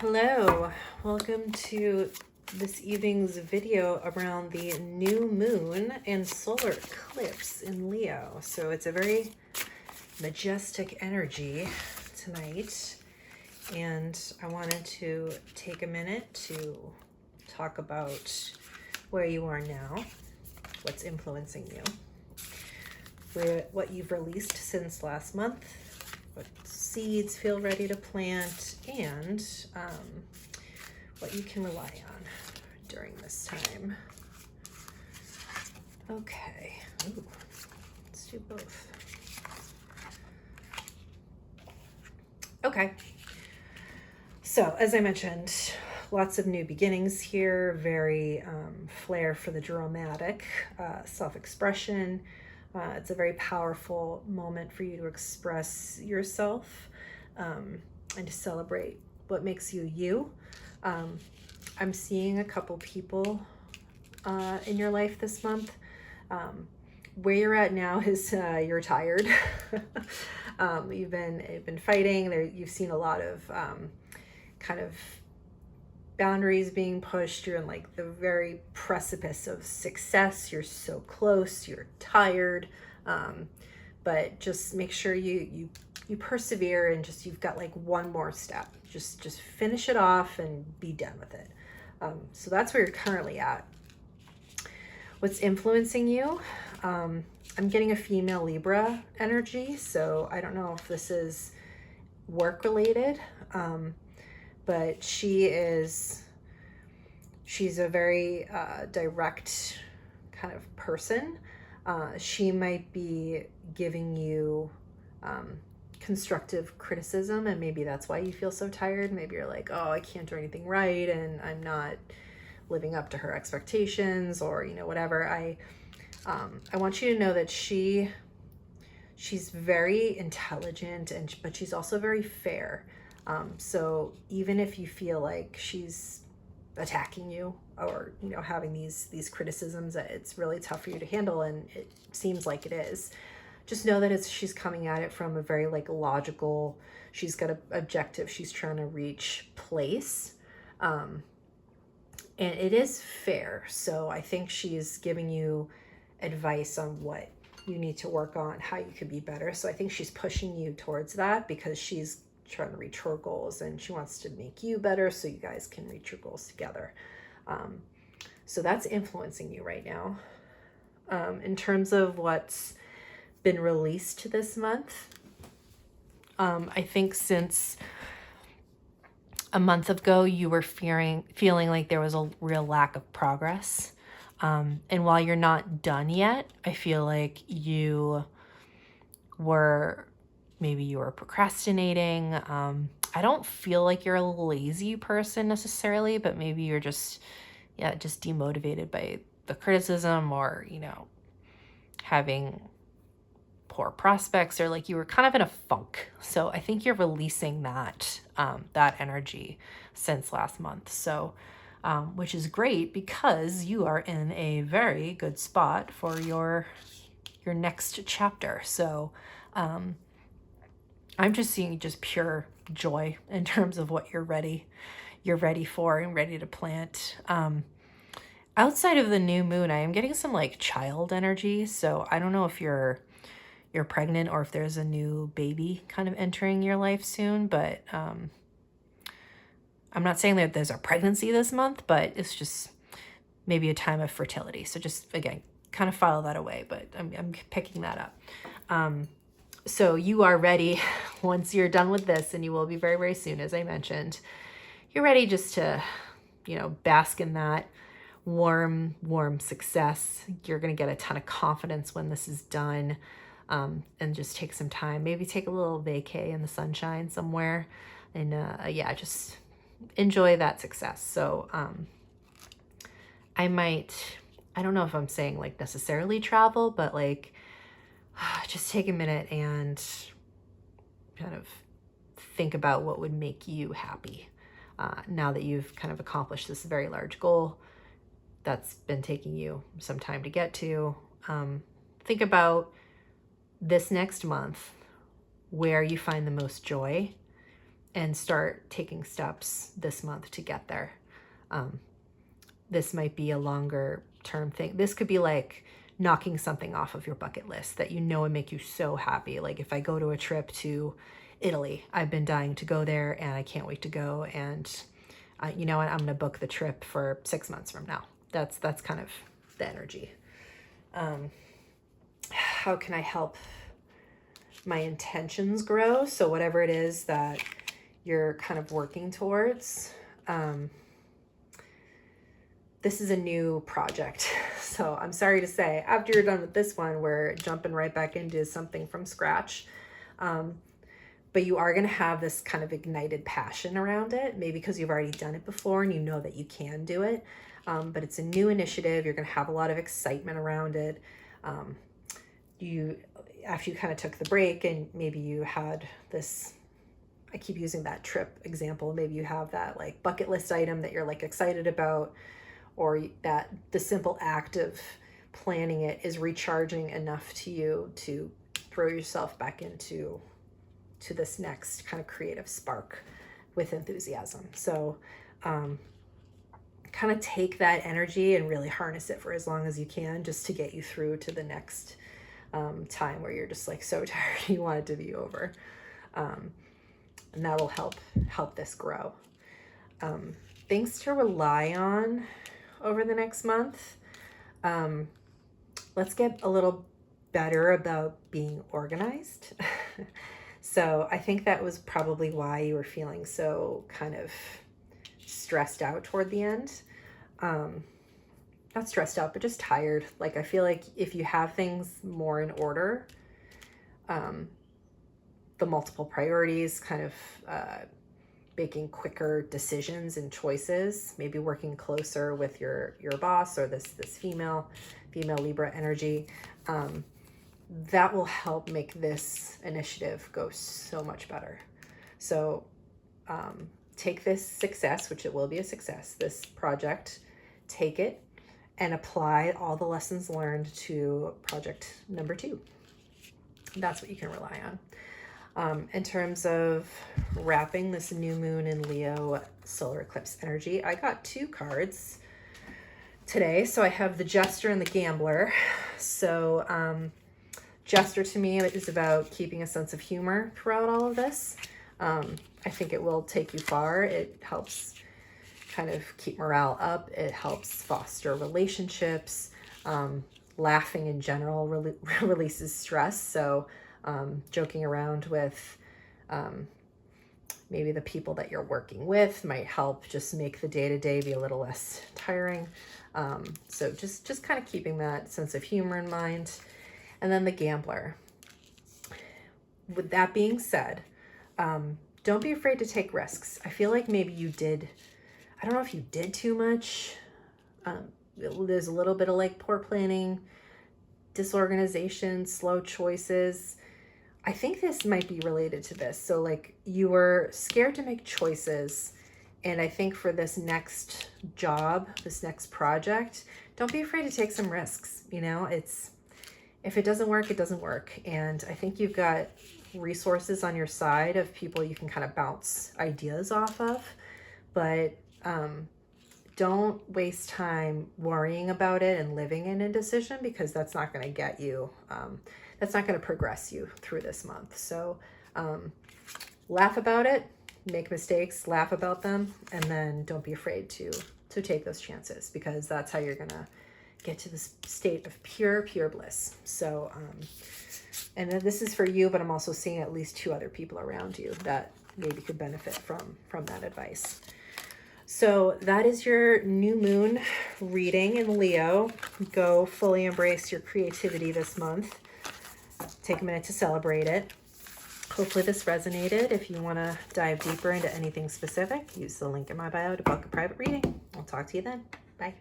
Hello, welcome to this evening's video around the new moon and solar eclipse in Leo. So it's a very majestic energy tonight, and I wanted to take a minute to talk about where you are now, what's influencing you, what you've released since last month, what seeds feel ready to plant, and what you can rely on during this time. Okay, ooh, let's do both. Okay, so as I mentioned, lots of new beginnings here, very flair for the dramatic, self-expression. It's a very powerful moment for you to express yourself and to celebrate what makes you you. I'm seeing a couple people in your life this month. Where you're at now is you're tired. You've been fighting. You've seen a lot of kind of boundaries being pushed. You're in like the very precipice of success. You're so close. You're tired, but just make sure you persevere, and just you've got like one more step. Just finish it off and be done with it. So that's where you're currently at. What's influencing you? I'm getting a female Libra energy, so I don't know if this is work related. But she's a very direct kind of person. She might be giving you constructive criticism, and maybe that's why you feel so tired. Maybe you're like, oh, I can't do anything right, and I'm not living up to her expectations, or whatever. I want you to know that she's very intelligent, but she's also very fair. So even if you feel like she's attacking you, or having these criticisms that it's really tough for you to handle, and it seems like it is, just know that she's coming at it from a very like logical, she's got an objective she's trying to reach place, and it is fair. So I think she's giving you advice on what you need to work on, how you could be better. So I think she's pushing you towards that because she's trying to reach her goals, and she wants to make you better so you guys can reach your goals together. So that's influencing you right now. In terms of what's been released this month, I think since a month ago you were feeling like there was a real lack of progress, and while you're not done yet, I feel like maybe you were procrastinating. I don't feel like you're a lazy person necessarily, but maybe you're just demotivated by the criticism, or having poor prospects, or like you were kind of in a funk. So I think you're releasing that energy since last month. So which is great, because you are in a very good spot for your next chapter. So I'm just seeing just pure joy in terms of what you're ready for and ready to plant. Outside of the new moon, I am getting some like child energy. So I don't know if you're pregnant, or if there's a new baby kind of entering your life soon, but I'm not saying that there's a pregnancy this month, but it's just maybe a time of fertility. So just, again, kind of file that away, but I'm picking that up. So you are ready once you're done with this, and you will be very, very soon, as I mentioned. You're ready just to, bask in that warm success. You're going to get a ton of confidence when this is done, and just take some time. Maybe take a little vacay in the sunshine somewhere, and just enjoy that success. So I don't know if I'm saying like necessarily travel, but like just take a minute and kind of think about what would make you happy now that you've kind of accomplished this very large goal that's been taking you some time to get to. Think about this next month, where you find the most joy, and start taking steps this month to get there. This might be a longer term thing. This could be like knocking something off of your bucket list that you know would make you so happy. Like if I go to a trip to Italy, I've been dying to go there and I can't wait to go. And you know what? I'm going to book the trip for 6 months from now. That's kind of the energy. How can I help my intentions grow? So whatever it is that you're kind of working towards, this is a new project. So I'm sorry to say, after you're done with this one, we're jumping right back into something from scratch. But you are going to have this kind of ignited passion around it, maybe because you've already done it before and you know that you can do it. But it's a new initiative. You're going to have a lot of excitement around it. After you kind of took the break and maybe you had this, I keep using that trip example, maybe you have that like bucket list item that you're like excited about, or that the simple act of planning it is recharging enough to you to throw yourself back into this next kind of creative spark with enthusiasm. So kind of take that energy and really harness it for as long as you can, just to get you through to the next time where you're just like so tired you want it to be over. And that will help this grow. Things to rely on over the next month. Let's get a little better about being organized. So I think that was probably why you were feeling so kind of stressed out toward the end. Not stressed out, but just tired. Like I feel like if you have things more in order, the multiple priorities, kind of making quicker decisions and choices, maybe working closer with your boss or this female Libra energy, that will help make this initiative go so much better. So take this success, which it will be a success, this project, take it and apply all the lessons learned to project number 2. That's what you can rely on. In terms of wrapping this new moon in Leo solar eclipse energy, I got 2 cards today. So I have the Jester and the Gambler. So Jester to me is about keeping a sense of humor throughout all of this. I think it will take you far. It helps kind of keep morale up. It helps foster relationships. Laughing in general releases stress. So joking around with maybe the people that you're working with might help just make the day-to-day be a little less tiring. So just kind of keeping that sense of humor in mind. And then the Gambler. With that being said, don't be afraid to take risks. I feel like maybe you did, I don't know if you did too much. There's a little bit of like poor planning, disorganization, slow choices. I think this might be related to this. So like you were scared to make choices. And I think for this next job, this next project, don't be afraid to take some risks. You know, if it doesn't work, it doesn't work. And I think you've got resources on your side of people you can kind of bounce ideas off of. But don't waste time worrying about it and living in indecision, because that's not going to get you, that's not going to progress you through this month. So laugh about it, make mistakes, laugh about them, and then don't be afraid to take those chances, because that's how you're going to get to this state of pure bliss. So, and then this is for you, but I'm also seeing at least 2 other people around you that maybe could benefit from that advice. So that is your new moon reading in Leo. Go fully embrace your creativity this month. Take a minute to celebrate it. Hopefully this resonated. If you want to dive deeper into anything specific, use the link in my bio to book a private reading. I'll talk to you then. Bye.